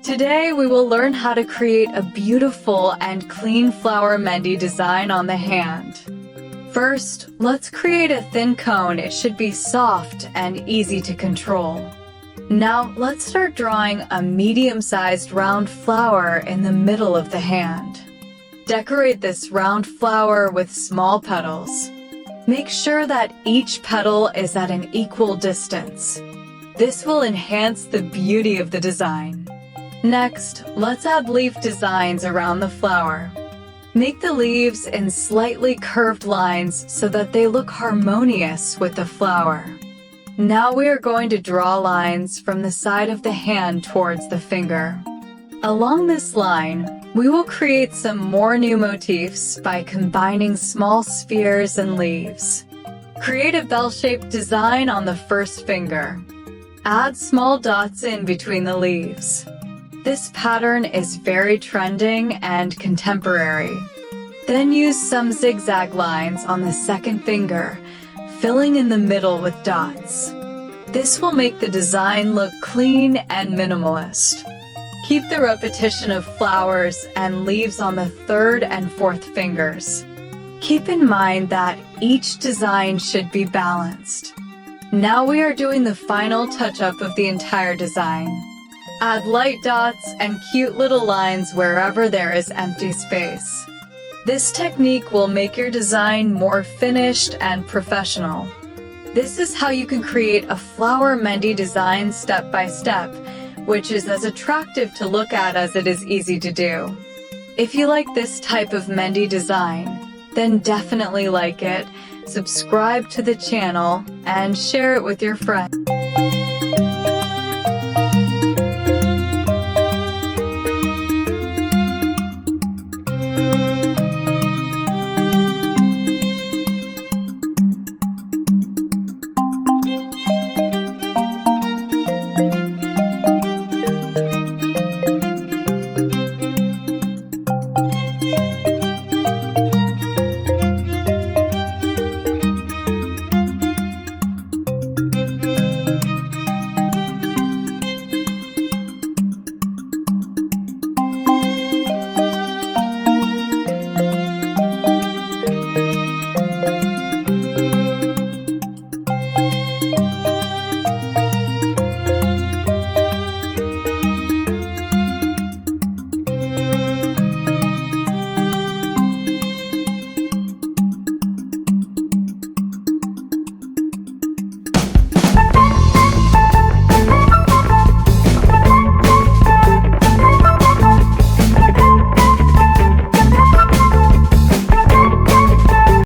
Today we will learn how to create a beautiful and clean flower mehndi design on the hand. First, let's create a thin cone. It should be soft and easy to control. Now let's start drawing a medium-sized round flower in the middle of the hand. Decorate this round flower with small petals. Make sure that each petal is at an equal distance. This will enhance the beauty of the design. Next, let's add leaf designs around the flower. Make the leaves in slightly curved lines so that they look harmonious with the flower. Now we are going to draw lines from the side of the hand towards the finger. Along this line, we will create some more new motifs by combining small spheres and leaves. Create a bell-shaped design on the first finger. Add small dots in between the leaves. This pattern is very trending and contemporary. Then use some zigzag lines on the second finger, filling in the middle with dots. This will make the design look clean and minimalist. Keep the repetition of flowers and leaves on the third and fourth fingers. Keep in mind that each design should be balanced. Now we are doing the final touch-up of the entire design. Add light dots and cute little lines wherever there is empty space. This technique will make your design more finished and professional. This is how you can create a flower mehndi design step by step, which is as attractive to look at as it is easy to do. If you like this type of mehndi design, then definitely like it, subscribe to the channel, and share it with your friends.